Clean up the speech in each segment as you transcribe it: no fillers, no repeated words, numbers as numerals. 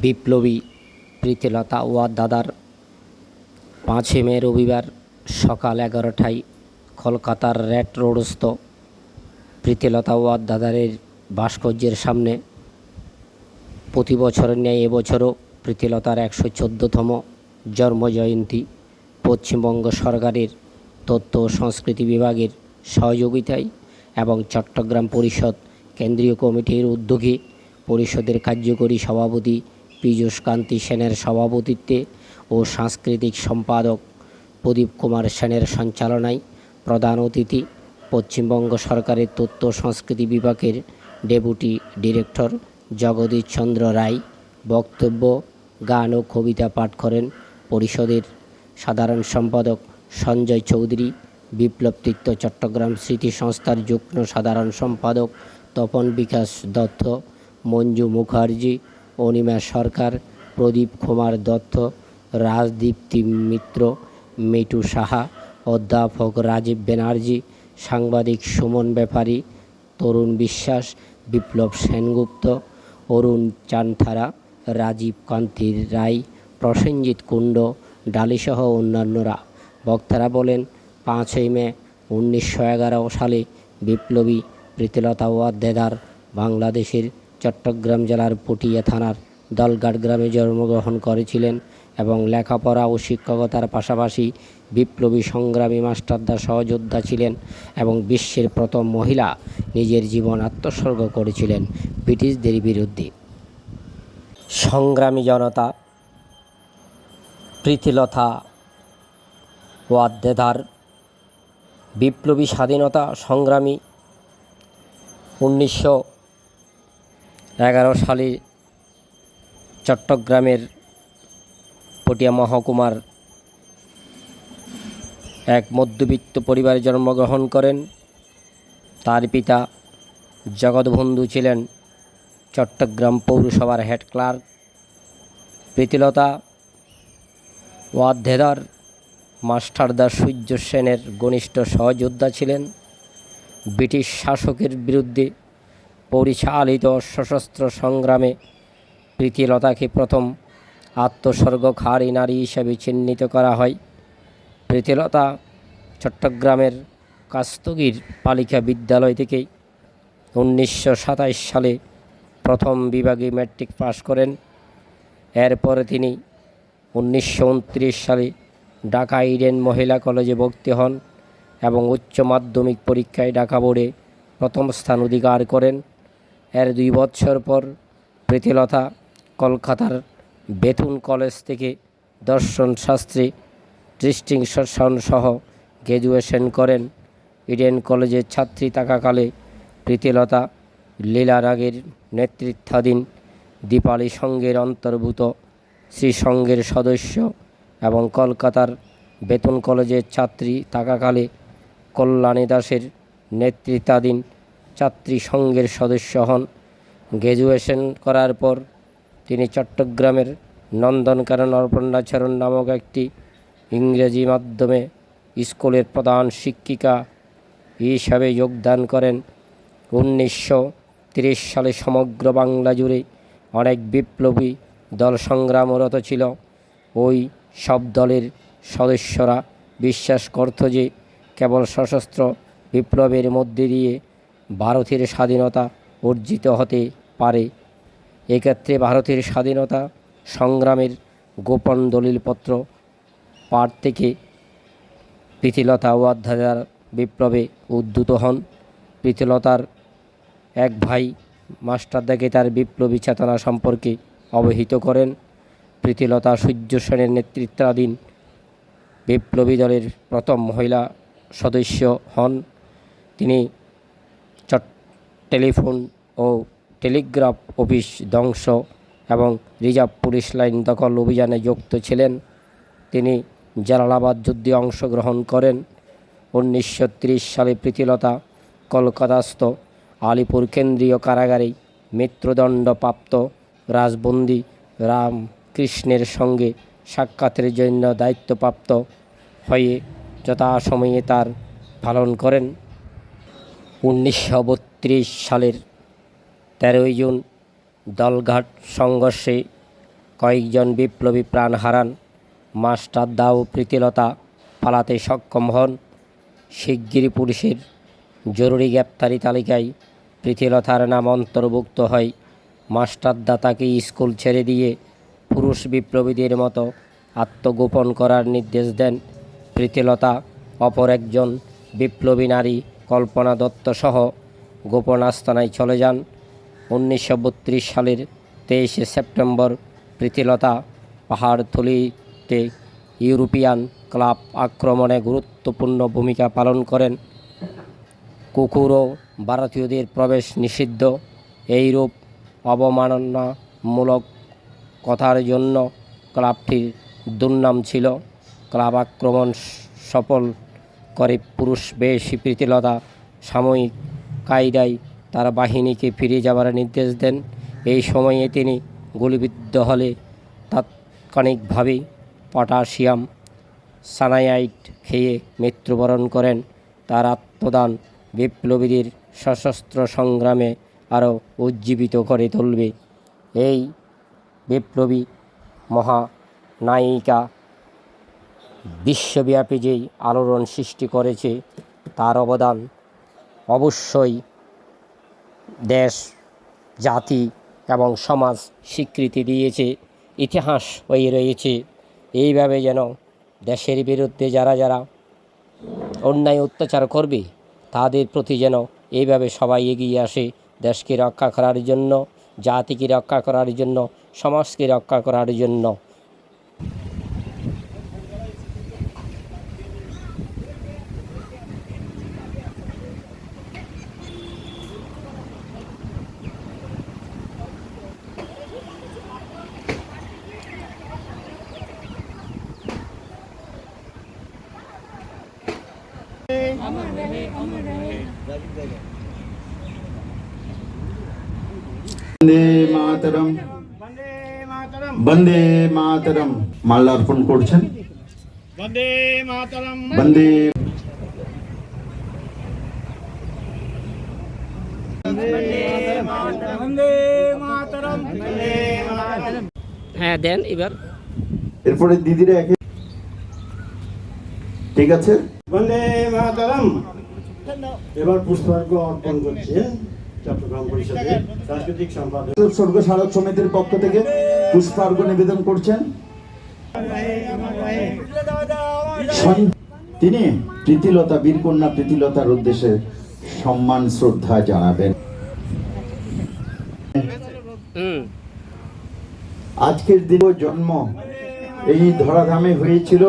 বিপ্লবী প্রীতিলতা ওয়াদ্দেদার ৫ই মে রবিবার সকাল ১১টায় কলকাতার রেড রোডস্থ প্রীতিলতা ওয়াদ্দেদারের ভাস্কর্যের সামনে প্রতি বছরের ন্যায় এবছরও প্রীতিলতার ১১৪তম জন্মজয়ন্তী পশ্চিমবঙ্গ সরকারের তথ্য ও সংস্কৃতি বিভাগের সহযোগিতায় এবং চট্টগ্রাম পরিষদ কেন্দ্রীয় কমিটির উদ্যোগে পরিষদের কার্যকরী সভাপতি পীযূষ কান্তি সেনের সভাপতিত্বে ও সাংস্কৃতিক সম্পাদক প্রদীপ কুমার সেনের সঞ্চালনায় প্রধান অতিথি পশ্চিমবঙ্গ সরকারের তথ্য সংস্কৃতি বিভাগের ডেপুটি ডিরেক্টর জগদীশ চন্দ্র রায় বক্তব্য, গান ও কবিতা পাঠ করেন। পরিষদের সাধারণ সম্পাদক সঞ্জয় চৌধুরী, বিপ্লব তীর্থ চট্টগ্রাম স্মৃতি সংস্থার যুগ্ম সাধারণ সম্পাদক তপন বিকাশ দত্ত, মঞ্জু মুখার্জি, অনিমা সরকার, প্রদীপ কুমার দত্ত, রাজদীপ্তি মিত্র, মিটু সাহা, অধ্যাপক রাজীব ব্যানার্জি, সাংবাদিক সুমন ব্যাপারী, তরুণ বিশ্বাস, বিপ্লব সেনগুপ্ত, অরুণ চানথারা, রাজীব কান্তি রায়, প্রসেনজিৎ কুণ্ড, ডালিসহ অন্যান্যরা। বক্তারা বলেন, ৫ই মে ১৯১১ সালে বিপ্লবী প্রীতিলতা ওয়াদ্দেদার বাংলাদেশের চট্টগ্রাম জেলার পটিয়া থানার দলঘাট গ্রামে জন্মগ্রহণ করেছিলেন এবং লেখাপড়া ও শিক্ষকতার পাশাপাশি বিপ্লবী সংগ্রামী মাস্টারদা সহযোদ্ধা ছিলেন এবং বিশ্বের প্রথম মহিলা নিজের জীবন আত্মোৎসর্গ করেছিলেন ব্রিটিশদের বিরুদ্ধে। সংগ্রামী জনতা প্রীতিলতা ওয়াদ্দেদার বিপ্লবী স্বাধীনতা সংগ্রামী ১৯১১ সালে চট্টগ্রামের পটিয়া মহকুমার এক মধ্যবিত্ত পরিবারে জন্মগ্রহণ করেন। তার পিতা জগৎবন্ধু ছিলেন চট্টগ্রাম পৌরসভার হেড ক্লার্ক। প্রীতিলতা ওয়াদ্দেদার মাস্টারদা সূর্য সেনের ঘনিষ্ঠ সহযোদ্ধা ছিলেন। ব্রিটিশ শাসকের বিরুদ্ধে পরিচালিত সশস্ত্র সংগ্রামে প্রীতিলতাকে প্রথম আত্মোৎসর্গকারী নারী হিসেবে চিহ্নিত করা হয়। প্রীতিলতা চট্টগ্রামের কাস্তগীর বালিকা বিদ্যালয় থেকে ১৯২৭ সালে প্রথম বিভাগে ম্যাট্রিক পাশ করেন। এরপরে তিনি ১৯২৯ সালে ঢাকা ইডেন মহিলা কলেজে ভর্তি হন এবং উচ্চ মাধ্যমিক পরীক্ষায় ঢাকা বোর্ডে প্রথম স্থান অধিকার করেন। এর ২ বছর পর প্রীতিলতা কলকাতার বেথুন কলেজ থেকে দর্শন শাস্ত্রে ডিস্টিংশন সহ গ্র্যাজুয়েশন করেন। ইডেন কলেজের ছাত্রী থাকাকালে প্রীতিলতা লীলা নাগের নেতৃত্বাধীন দীপালি সংঘের অন্তর্ভুক্ত শ্রী সংঘের সদস্য এবং কলকাতার বেথুন কলেজের ছাত্রী থাকাকালে কল্যাণী দাসের নেতৃত্বাধীন ছাত্রী সংঘের সদস্য হন। গ্র্যাজুয়েশন করার পর তিনি চট্টগ্রামের নন্দনকানন অপর্ণাচরণ নামক একটি ইংরেজি মাধ্যমে স্কুলের প্রধান শিক্ষিকা হিসাবে যোগদান করেন। ১৯৩০ সালে সমগ্র বাংলা জুড়ে অনেক বিপ্লবী দল সংগ্রামরত ছিল। ওই সব দলের সদস্যরা বিশ্বাস করত যে কেবল সশস্ত্র বিপ্লবের মধ্যে দিয়ে ভারতের স্বাধীনতা অর্জিত হতে পারে। এক্ষেত্রে ভারতের স্বাধীনতা সংগ্রামের গোপন দলিলপত্র পাঠ থেকে প্রীতিলতা ওয়াদ্দেদার বিপ্লবে উদ্যুত হন। প্রীতিলতার এক ভাই মাস্টারদাকে তার বিপ্লবী চেতনা সম্পর্কে অবহিত করেন। প্রীতিলতা সূর্য সেনের নেতৃত্বাধীন বিপ্লবী দলের প্রথম মহিলা সদস্য হন। তিনি টেলিফোন ও টেলিগ্রাফ অফিস ধ্বংস এবং রিজার্ভ পুলিশ লাইন দখল অভিযানে যুক্ত ছিলেন। তিনি জালালাবাদ যুদ্ধে অংশগ্রহণ করেন। ১৯৩০ সালে প্রীতিলতা কলকাতাস্থ আলিপুর কেন্দ্রীয় কারাগারে মৃত্যুদণ্ডপ্রাপ্ত রাজবন্দী রামকৃষ্ণের সঙ্গে সাক্ষাতের জন্য দায়িত্বপ্রাপ্ত হয়ে যথাসময়ে তার পালন করেন। ১৯৩২ সালের ১৩ জুন দলঘাট সংঘর্ষে কয়েকজন বিপ্লবী প্রাণ হারান। মাস্টারদা ও প্রীতিলতা পালাতে সক্ষম হন। শিগগিরই পুলিশের জরুরি গ্রেপ্তারি তালিকায় প্রীতিলতার নাম অন্তর্ভুক্ত হয়। মাস্টারদা তাকে স্কুল ছেড়ে দিয়ে পুরুষ বিপ্লবীদের মতো আত্মগোপন করার নির্দেশ দেন। প্রীতিলতা অপর একজন বিপ্লবী নারী কল্পনা দত্ত সহ গোপন আস্তানায় চলে যান। 1932 সালের 23 সেপ্টেম্বর প্রীতিলতা পাহাড়তলিতে ইউরোপিয়ান ক্লাব আক্রমণে গুরুত্বপূর্ণ ভূমিকা পালন করেন। কুকুর ও ভারতীয়দের প্রবেশ নিষিদ্ধ এইরূপ অবমাননামূলক কথার জন্য ক্লাবটির দুর্নাম ছিল। ক্লাব আক্রমণ সফল করে পুরুষ বেশি প্রীতিলতা সাময়িক কায়দায় তার বাহিনীকে ফিরে যাওয়ার নির্দেশ দেন। এই সময়ে তিনি গুলিবিদ্ধ হলে তাৎক্ষণিকভাবে পটাশিয়াম সায়ানাইড খেয়ে মৃত্যুবরণ করেন। তার আত্মদান বিপ্লবীদের সশস্ত্র সংগ্রামে আরও উজ্জীবিত করে তুলবে। এই বিপ্লবী মহানায়িকা বিশ্বব্যাপী যেই আলোড়ন সৃষ্টি করেছে তার অবদান অবশ্যই দেশ, জাতি এবং সমাজ স্বীকৃতি দিয়েছে। ইতিহাস হয়ে রয়েছে। এইভাবে যেন দেশের বিরুদ্ধে যারা যারা অন্যায় অত্যাচার করবে তাদের প্রতি যেন এইভাবে সবাই এগিয়ে আসে, দেশকে রক্ষা করার জন্য, জাতিকে রক্ষা করার জন্য, সমাজকে রক্ষা করার জন্য। বন্দে মাতরম, বন্দে মাতরম। মাল্যার্পণ করছেন। বন্দে মাতরম, বন্দে বন্দে মাতরম, বন্দে মাতরম। হ্যাঁ দেন এবার। এরপরে দিদিরা একে, ঠিক আছে। বন্দে মাতরম। এবার পুষ্পার্ঘ অর্পণ করছে চট্টগ্রাম পরিষদের সাংস্কৃতিক সম্পাদক স্বর্গ স্মারক সমিতির পক্ষ থেকে পুষ্পার্ঘ নিবেদন করছেন। তিনি প্রীতিলতা, বীরকন্যা প্রীতিলতার উদ্দেশ্যে সম্মান শ্রদ্ধা জানাবেন। আজকের দিনে জন্ম এই ধরাধামে হয়েছিল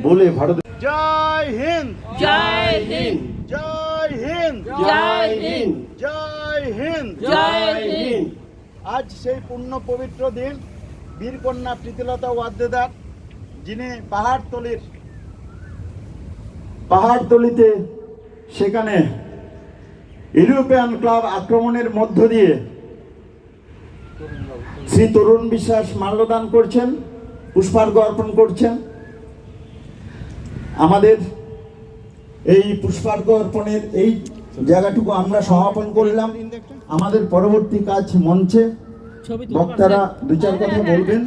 বলে ভারত। জয় হিন্দ, জয় হিন্দ, জয় হিন্দ, জয় হিন্দ, জয় হিন্দ, জয় হিন্দ। আজ সেই পূর্ণ পবিত্র দিন বীরকন্যা প্রীতিলতা ওয়াদ্দেদার, যিনি পাহাড়তলিতে সেখানে ইউরোপিয়ান ক্লাব আক্রমণের মধ্য দিয়ে শ্রী তরুণ বিশ্বাস মাল্যদান করছেন, পুষ্পার্ঘ অর্পণ করছেন। আমাদের এই পুষ্পার্ঘ অর্পণের এই জায়গাটুকু আমরা সমাপন করলাম। আমাদের পরবর্তী কাজ মঞ্চে বক্তারা দু চার কথা বলবেন।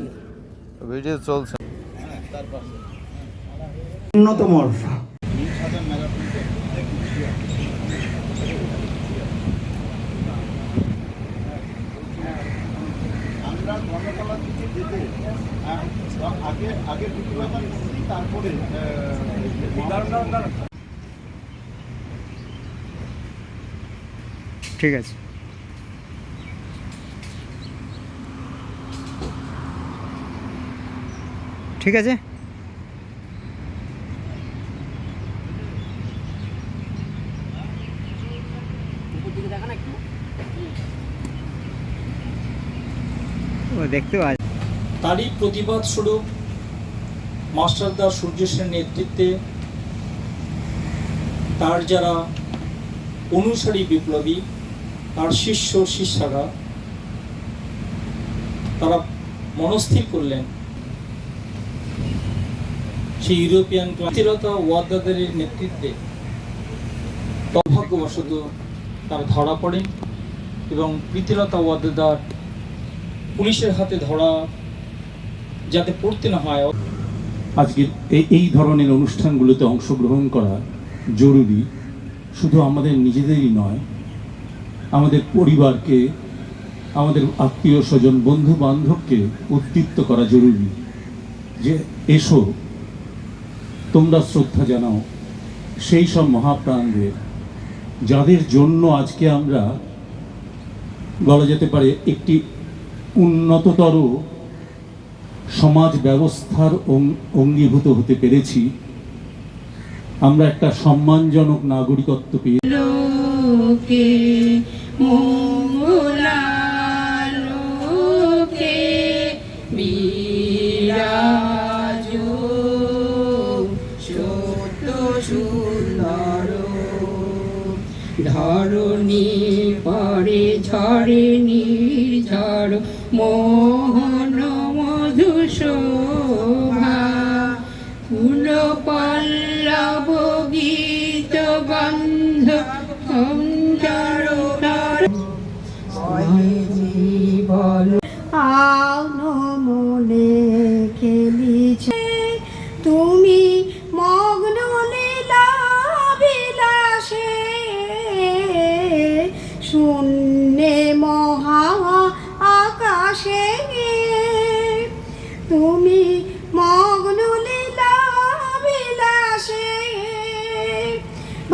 ভিডিও চলছে। অন্যতম আমরা ধর্মতলা থেকে যেতে আগে প্রীতিলতা নিচ্ছি, তারপরে ঠিক আছে। ঠিক আছে। ও দেখতেও আছে। তারই প্রতিবাদ স্বরূপ মাস্টারদা সূর্য সেনের নেতৃত্বে তার যারা অনুসারী বিপ্লবী, তার শিষ্য শিষ্যারা, তারা মনস্থির করলেন সেই ইউরোপিয়ান প্রীতিলতা ওয়াদ্দেদার নেতৃত্বে দুর্ভাগ্যবশত তারা ধরা পড়েন এবং প্রীতিলতা ওয়াদ্দেদার পুলিশের হাতে ধরা যাতে পড়তে না হয়। আজকে এই ধরনের অনুষ্ঠানগুলোতে অংশগ্রহণ করা জরুরি, শুধু আমাদের নিজেদেরই নয়, আমাদের পরিবারকে, আমাদের আত্মীয় স্বজন, বন্ধু বান্ধবকে উদ্দীপ্ত করা জরুরি যে এসো, তোমরা শ্রদ্ধা জানাও সেই সব মহাপ্রাণদের, যাদের জন্য আজকে আমরা বলা যেতে পারে একটি উন্নততর সমাজ ব্যবস্থার অঙ্গীভূত হতে পেরেছি। আমরা একটা সম্মানজনক নাগরিকত্ব পেয়ে লোকে মঙ্গলালোকে বিরাজ সত্য সুন্দর ধরণী পরে ঝরে নির্ঝর মোহন মধু শোভা ফুল পল্লব গীত গন্ধ সঞ্চার জীবন আন মনে খেলিছে তুমি মগ্ন লীলা বিলাসে শূন্যে মহা আকাশে তুমি মগ্ন লীলা বিলাসে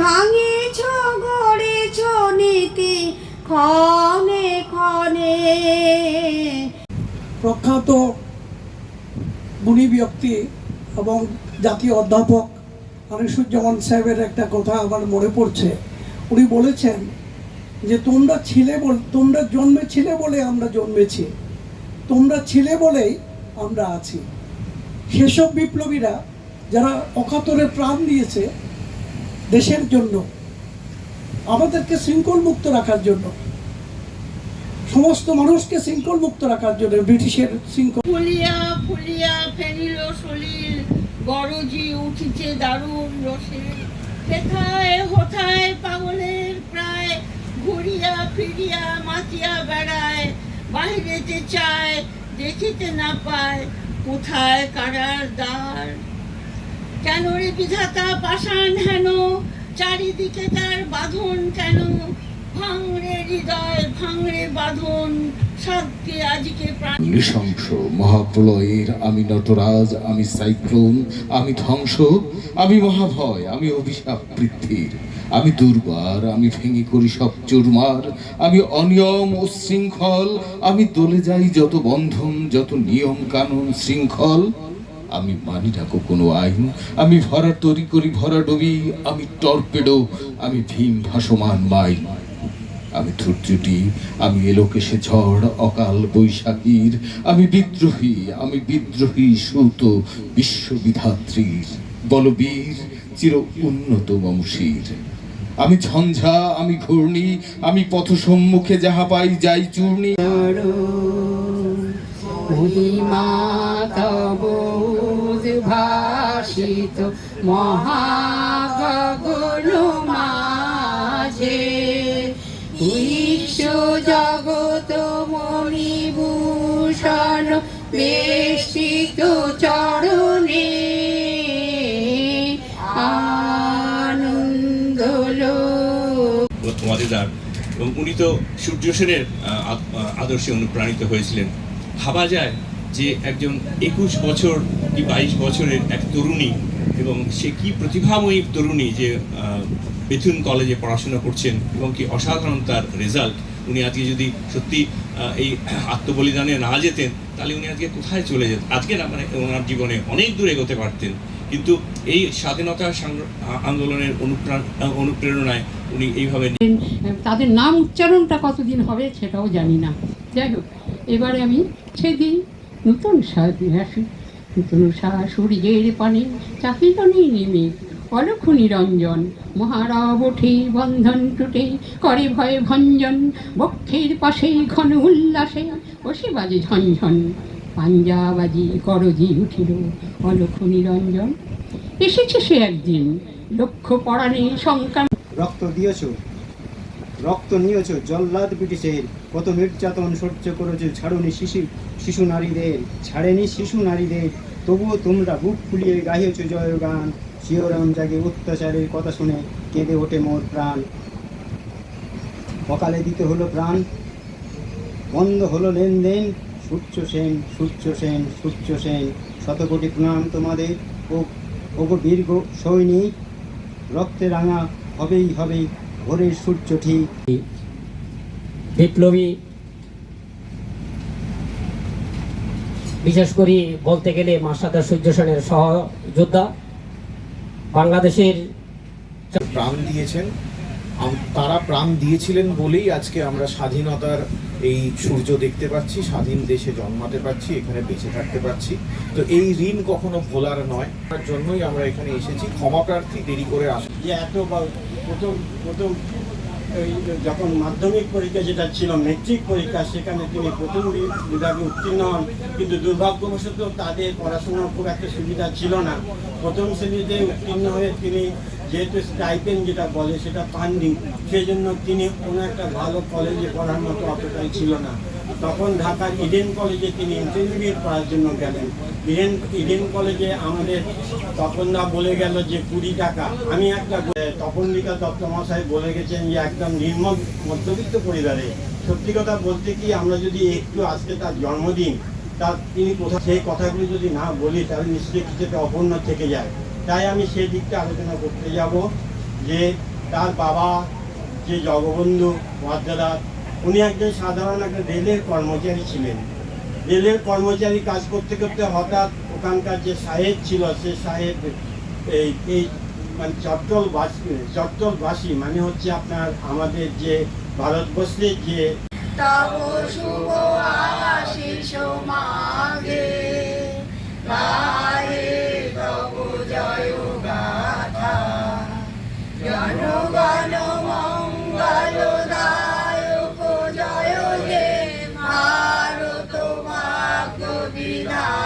ভাঙিছ গড়েছ নীতি ক্ষণে ক্ষণে। প্রখ্যাত গুণী ব্যক্তি এবং জাতীয় অধ্যাপক আনিসুজ্জামান সাহেবের একটা কথা আমার মনে পড়ছে। উনি বলেছেন যে তোমরা জন্মেছিলে বলে আমরা জন্মেছি, তোমরা ছিলে বলেই আমরা আছি। সেসব বিপ্লবীরা যারা অকাতরে প্রাণ দিয়েছে দেশের জন্য, আমাদেরকে শৃঙ্খল মুক্ত রাখার জন্য, সমস্ত মানুষকে শৃঙ্খল মুক্ত রাখার জন্য, ব্রিটিশের শৃঙ্খল। ফুলিয়া ফুলিয়া ফেরিল সলিল গরজি উঠিছে দারুণ রসে হেথায় হোথায় পাগলের প্রায় ঘুরিয়া ফিরিয়া মাতিয়া বেড়ায় বাহিরেতে চায় দেখিতে না পায় কোথায় কারার দ্বার। কেন রে বিধাতা পাষাণ হেন চারিদিকে তার বাঁধন কেন ভাঙরে হৃদয় ভাঙরে বাঁধন সাধ্যে আজকে প্রাণ। নৃশংস মহাপ্রলয়ের আমি নটরাজ, আমি সাইক্লোন, আমি ধ্বংস, আমি মহাভয়, আমি অভিশাপ বৃদ্ধির, আমি দুর্বার, আমি ভেঙে করি সব চুরমার, আমি অনিয়ম ও শৃঙ্খল, আমি দলে যাই যত বন্ধন, যত নিয়ম কানুন শৃঙ্খল। আমি মানি না কোনো আইন, আমি ভরা তরি করি ভরা ডুবি, আমি টর্পেডো, আমি ভীম ভাসমান মাইন, আমি ধূর্যটি, আমি এলোকেশে ঝড় অকাল বৈশাখীর, আমি বিদ্রোহী সুত বিশ্ববিধাত্রীর বলবীর চির উন্নত বংশীর। আমি ঝঞ্ঝা, আমি ঘূর্ণি, আমি পথ সম্মুখে যাহা পাই যাই চূর্ণি। মহিমা তব উদ্ভাসিত মহাগগন মাঝে বিশ্ব জগৎ মণিভূষণ বেষ্টিত চরণে আনন্দ মজাদার। এবং উনি তো সূর্য সেনের আদর্শে অনুপ্রাণিত হয়েছিলেন। ভাবা যায় যে একজন 21 বছর কি 22 বছরের এক তরুণী, এবং সে কি প্রতিভাময়ী তরুণী, যে বেথুন কলেজে পড়াশোনা করছেন এবং কি অসাধারণ তার রেজাল্ট। উনি আজকে যদি সত্যি এই আত্মবলিদানে না যেতেন তাহলে উনি আজকে কোথায় চলে যেতেন, আজকে না, মানে ওনার জীবনে অনেক দূর এগোতে পারতেন। কিন্তু এই স্বাধীনতা আন্দোলনের অনুপ্রেরণায় উনি এইভাবে, তাদের নাম উচ্চারণটা কতদিন হবে সেটাও জানি না। যাই হোক, এবারে আমি সেদিন নূতন সূর্যের পানে চাহিদনি নেমে অলক্ষ নিরঞ্জন মহারব ওঠে বন্ধন টুটে করে ভয়ে ভঞ্জন বক্ষের পাশে ঘন উল্লাসে বসে বাজে ঝনঝন পাঞ্জাবাজি করজি উঠিল অলক্ষ নিরঞ্জন। এসেছে সে একদিন লক্ষ্য পরাণে সংক্রাম। রক্ত দিয়েছো, রক্ত নিয়েছ জল্লাদ ব্রিটিশের, কত নির্যাতন সহ্য করেছ ছাড়ুনি শিশু নারীদের, ছাড়েনি শিশু নারীদের, তবুও তোমরা বুক ফুলিয়ে গাইয়েছ জয়গান। শিহরণ জাগে অত্যাচারের কথা শুনে কেঁদে ওঠে মোর প্রাণ। অকালে দিতে হলো প্রাণ, বন্ধ হলো লেনদেন, সূর্য সেন সূর্য সেন সূর্য সেন। শতকোটি প্রণাম তোমাদের ওগো বীর সৈনিক, রক্তে রাঙা হবেই হবে ভোরের সূর্য ঠিক। বিপ্লবী বিশেষ করে বলতে গেলে মাস্টারদা সূর্য সেনের সহযোদ্ধা, বাংলাদেশের প্রাণ দিয়েছেন। তারা প্রাণ দিয়েছিলেন বলেই আজকে আমরা স্বাধীনতার এই সূর্য দেখতে পাচ্ছি, স্বাধীন দেশে জন্মাতে পারছি, এখানে বেঁচে থাকতে পারছি। তো এই ঋণ কখনো ভোলার নয়, তার জন্যই আমরা এখানে এসেছি। ক্ষমা প্রার্থী, দেরি করে আসা। যে এত প্রথম যখন মাধ্যমিক পরীক্ষা যেটা ছিল মেট্রিক পরীক্ষা, সেখানে তিনি প্রথম বিভাগে উত্তীর্ণ হন, কিন্তু দুর্ভাগ্যবশত তাদের পড়াশোনার খুব একটা সুবিধা ছিল না। প্রথম শ্রেণীতে উত্তীর্ণ হয়ে তিনি যেহেতু স্টাইপেন্ড যেটা বলে সেটা পাননি, সেই জন্য তিনি কোনো একটা ভালো কলেজে পড়ার মতো অতটাই ছিল না। তখন ঢাকার ইডেন কলেজে তিনি ইন্টারমিডিয়েট পড়ার জন্য গেলেন। ইডেন কলেজে আমাদের তপনদা বলে গেল যে 20 টাকা। আমি একটা তপনবিকা দত্ত মহাশয় বলে গেছেন যে একদম নির্মম মধ্যবিত্ত পরিবারে। সত্যি কথা বলতে কি, আমরা যদি একটু আজকে তার জন্মদিন, তার তিনি কোথাও সেই কথাগুলি যদি না বলি তাহলে নিশ্চয়ই কিছুটা অপূর্ণ থেকে যায়। তাই আমি সেই দিকটা আলোচনা করতে যাব যে তার বাবা যে জগবন্ধু ওয়াদ্দেদার, উনি একজন সাধারণ একটা রেলের কর্মচারী ছিলেন। রেলের কর্মচারী কাজ করতে করতে হঠাৎ ওখানকার যে সাহেব ছিল, সে সাহেব এই মানে চট্টলবাসী মানে হচ্ছে আপনার আমাদের যে ভারতবর্ষের যে তব শুভ আশিস মাগে গায়ে তব জয় গাথা, জনগণ মঙ্গলদায়ক জয় হে ভারত মাগ বিধাতা।